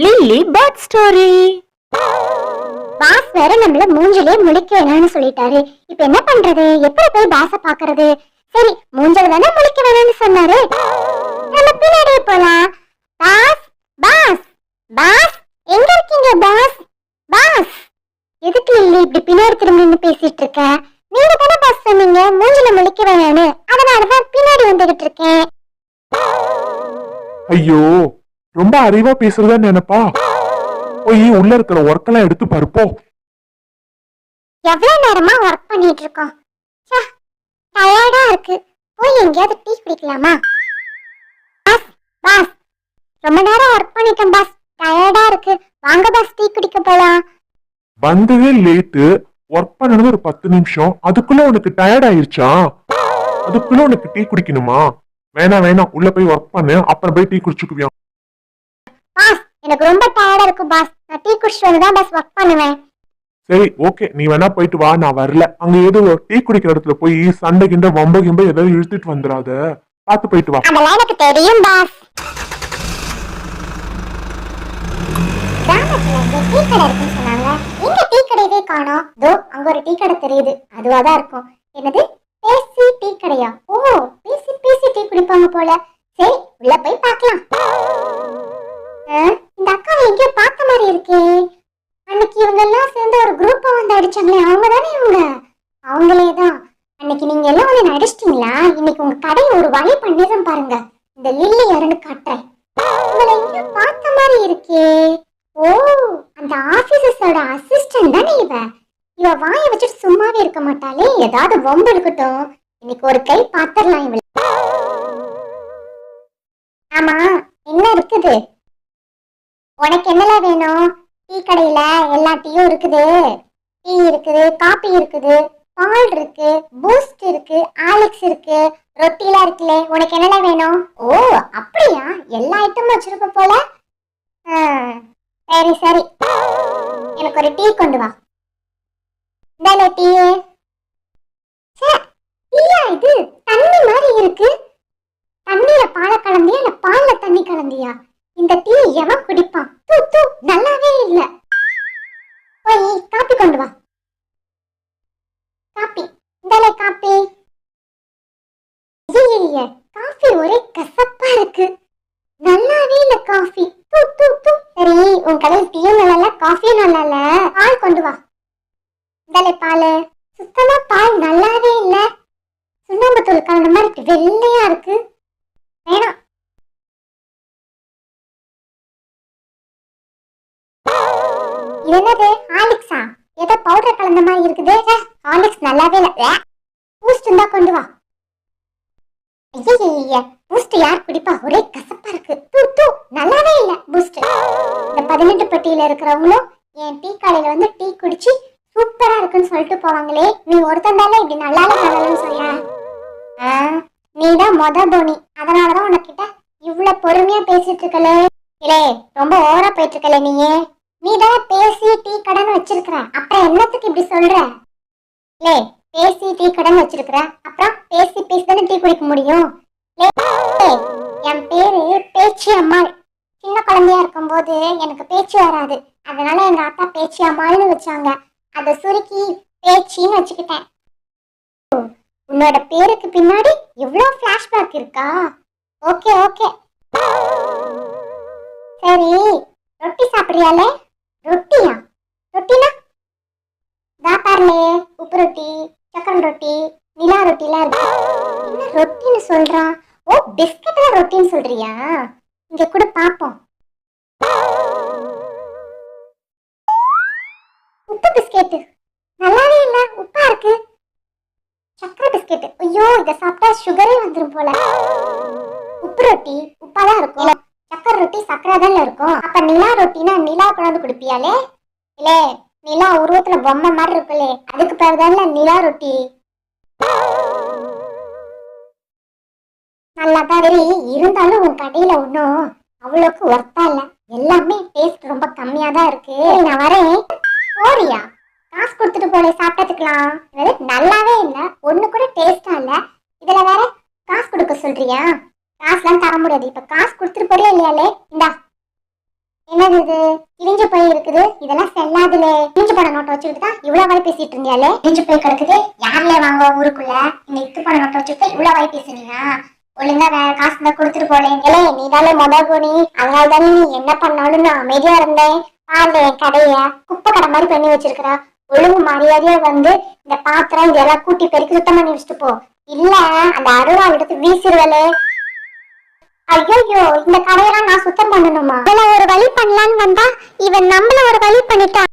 Lily birth story. Pass வேற நம்மள மூஞ்சிலே முழிக்க வேணாம்னு சொல்லிட்டாரு. இப்ப என்ன பண்றது? எப்படி போய் பாஸ பாக்குறது? சரி, மூஞ்சல தானே முழிக்க வேணாம்னு சொன்னாரு. நம்ம பின்னாடியே போலாம். பாஸ், பாஸ், பாஸ், எங்க இருக்கீங்க பாஸ்? பாஸ், எதுக்கு லில்லி இப்படி பின்னாடி திரும்பி நின்னு பேசிட்டு இருக்க? நீங்க தானே பாஸ் சொன்னீங்க மூஞ்சில முழிக்க வேணாம்னு. அதனாலதான் பின்னாடி வந்துகிட்டு இருக்கேன். ஐயோ, ரொம்ப அறிவா பேசுறதா நினைப்பா. போய் உள்ள இருக்கிற ஒர்க் எல்லாம் எடுத்து பருப்போ. எவ்வளவு நேரமா ஒர்க் பண்ணிட்டு இருக்கோம். டயர்டா இருக்கு. போய் எங்கேயாவது டீ குடிக்கலாமா? பாஸ், பாஸ், ரொம்ப நேரம் ஒர்க் பண்ணிட்டேன் பாஸ். டயர்டா இருக்கு. வாங்க பாஸ், டீ குடிக்க போலாம். வந்ததே லேட்டு. ஒர்க் பண்ணது ஒரு 10 நிமிஷம். அதுக்குள்ள உனக்கு டயர்ட் ஆயிருச்சா? அதுக்குள்ள உனக்கு டீ குடிக்கணுமா? வேணாம் வேணாம், உள்ள போய் ஒர்க் பண்ணு, அப்புறம் போய் டீ குடிச்சுக்குவியா? பாஸ், எனக்கு ரொம்ப டயர்டா இருக்கு பாஸ். நான் டீ குடிச்சிட்டு வந்து தான் பாஸ் ஒர்க் பண்ணுவேன். சரி, ஓகே, நீ வேணா போயிட்டு வா, நான் வரல. அங்க ஏதோ டீ குடிக்கிற இடத்துல போய் சண்டை கிண்ட வம்ப கிம்ப ஏதாவது இழுத்துட்டு வந்துடாத. பார்த்து போயிட்டு வா. அதெல்லாம் எனக்கு தெரியும் பாஸ். கிராமத்துல இங்க டீ கடை இருக்குன்னு சொன்னாங்க. எங்க டீ கடையவே காணோம். தோ அங்க ஒரு டீ கடை தெரியுது. அதுவாதான் இருக்கும். என்னது, பேசி டீ கடையா? ஓ, பேசி பேசி டீ குடிப்பாங்க போல. சரி, உள்ள போய் பார்க்கலாம். இந்த அக்காவை எங்கேயோ பார்த்த மாதிரி இருக்கே. அன்னைக்கு இவங்க எல்லாம் சேர்ந்து ஒரு குரூப்பா வந்து அடிச்சாங்களே, அவங்க தானே இவங்க? அவங்களே தான். அன்னைக்கு நீங்க எல்லாம் வந்து நடிச்சிட்டீங்களா? இன்னைக்கு உங்க கடையை ஒரு வழி பண்ணிடுறேன் பாருங்க. இந்த லில்லி யாருன்னு காட்டுறேன். உங்களை எங்கேயோ பார்த்த மாதிரி இருக்கே. ஓ, அந்த ஆபீசர்ஸோட அசிஸ்டன்ட் தானே இவ. இவ வாயை வச்சுட்டு சும்மாவே இருக்க மாட்டாளே. ஏதாவது வம்பு இருக்கட்டும். இன்னைக்கு ஒரு கை பாத்திரலாம் இவள. ஆமா, என்ன இருக்குது? உனக்கு என்னலாம் வேணும்? டீ கடையில எல்லா டீயும் இருக்குது. டீ இருக்குது, காபி இருக்குது, பால் இருக்கு, பூஸ்ட் இருக்கு, ஆலெக்ஸ் இருக்கு, ரொட்டிலாம் இருக்குல்ல. உனக்கு என்னலாம் வேணும்? ஓ, அப்படியா? எல்லா ஐட்டமும் வச்சிருக்க போல. சரி சரி, எனக்கு ஒரு டீ கொண்டு வா. இந்தாலே டீ. டீயா இது? தண்ணி மாதிரி இருக்கு. தண்ணியில பாலை கலந்தியா இல்ல பால்ல தண்ணி கலந்தியா? இந்த டீ எவன் குடிப்பான்? தூ தூ, நல்லாவே இல்ல. போய் காப்பி கொண்டு வா. காப்பி, இந்தாலே காப்பி. ஐயே, காஃபி ஒரே கசப்பா இருக்கு. நல்லாவே இல்ல காஃபி. தூ தூ தூ. சரி, உன் கடையில் டீயும் நல்லா இல்ல, காஃபியும் நல்லா இல்ல. பால் கொண்டு வா. இந்தாலே பால். சுத்தமா பால் நல்லாவே இல்ல. சுண்ணாம்பு தூள் கலந்த மாதிரி வெள்ளையா இருக்கு. வேணாம். என்னது, ஹார்லிக்ஸா? ஏதோ பவுடர் கலந்த மாதிரி இருக்குது. ஹார்லிக்ஸ் நல்லாவே இல்ல. பூஸ்ட் இருந்தா கொண்டு வா. ஐயா, பூஸ்ட் யார் குடிப்பா? ஒரே கசப்பா இருக்கு. தூ தூ, நல்லாவே இல்ல பூஸ்ட். இந்த 18 பட்டியில இருக்கிறவங்களும் என் டீ கடையில வந்து டீ குடிச்சு சூப்பரா இருக்குன்னு சொல்லிட்டு போவாங்களே, நீ ஒருத்தன் தானே இப்படி நல்லான்னு சொல்ல. நீதான் மொத தோனி. அதனாலதான் உனக்கிட்ட இவ்வளவு பொறுமையா பேசிட்டு இருக்கல. இல்லே, ரொம்ப ஓவரா போயிட்டு இருக்கல. நீதான் பேசி டீ கடைன்னு வச்சிருக்கிற, அப்புறம் என்னத்துக்கு இப்படி சொல்ற? லே, பேசி டீ கடைன்னு வச்சிருக்கிற, அப்புறம் பேசி பேசி தானே டீ குடிக்க முடியும். என் பேரு பேச்சி அம்மாள். சின்ன குழந்தையா இருக்கும் போது எனக்கு பேச்சு வராது. அதனால எங்க அத்தா பேச்சி அம்மாள்னு வச்சாங்க. அதை சுருக்கி பேச்சின்னு வச்சுக்கிட்டேன். உன்னோட பேருக்கு பின்னாடி இவ்ளோ பிளாஷ்பேக் இருக்கா? Okay okay. சரி, ரொட்டி சாப்பிடுறியாலே? ரொட்டியா? ரொட்டினா தாப்பார்லே, உப்பு ரொட்டி, சக்கரை ரொட்டி, நிலா ரொட்டிலாம் இருக்கு. என்ன ரொட்டின்னு சொல்றான்? ஓ, பிஸ்கட்ல ரொட்டின்னு சொல்றியா? இங்க கூட பாப்போம். உப்பு பிஸ்கெட் நல்லாவே இல்ல, உப்பா இருக்கு. சக்கரை பிஸ்கெட், ஐயோ, இத சாப்பிட்டா சுகரே வந்துரும் போல. உப்பு ரொட்டி உப்பாதான் இருக்கும், சக்கரை ரொட்டி சக்கரை தானே இருக்கும். அப்ப நிலா ரொட்டினா நிலா கொண்டாந்து குடிப்பியாலே? இல்லே, நிலா உருவத்துல பொம்மை மாதிரி இருக்குல்லே, அதுக்கு பேர் தானே நிலா ரொட்டி. நல்லாதான் இருந்தாலும் உன் கடையில ஒன்னும் அவ்வளவுக்கு ஒர்த்தா இல்ல. எல்லாமே டேஸ்ட் ரொம்ப கம்மியா தான் இருக்கு. நான் வரேன். போறியா? காசு கொடுத்துட்டு போல சாப்பிட்டதுக்கலாம். நல்லாவே இல்ல, ஒண்ணு கூட டேஸ்டா இல்ல. இதுல வேற காசு கொடுக்க சொல்றியா? காசுலாம் தர முடியாது. இப்ப காசு கொடுத்துட்டு போறியா இல்லையாலே? இந்தா. என்ன என்னது இது கிழிஞ்சு போய் இருக்குது, இதெல்லாம் செல்லாதுலே. கிழிஞ்சு போன நோட்டை வச்சுக்கிட்டு தான் இவ்வளவு வாய் பேசிட்டு இருந்தியாலே. கிழிஞ்சு போய் கிடக்குது, யார்ல வாங்க ஊருக்குள்ள இந்த இத்து போன நோட்டை வச்சுக்கிட்டு இவ்வளவு வாய் பேசுனீங்க. ஒழுங்கா வேற காசு தான் கொடுத்துட்டு போலேங்களே. நீ தானே குணி, அதனால தானே நீ என்ன பண்ணாலும் நான் அமைதியா இருந்தேன். பாருங்க என் கடைய குப்பை கடை மாதிரி பண்ணி வச்சிருக்கிறா. ஒழுங்கு மரியாதையா வந்து இந்த பாத்திரம் இதெல்லாம் கூட்டி பெருக்கி சுத்தம் பண்ணி வச்சுட்டு போ. இல்ல அந்த அருவா எடுத்து வீசிடுவலே. ஐயோ இந்த கடையெல்லாம் நான் சுத்தம் பண்ணணுமா? ஒரு வழி பண்ணலான்னு வந்தா இவன் நம்மள ஒரு வழி பண்ணிட்டான்.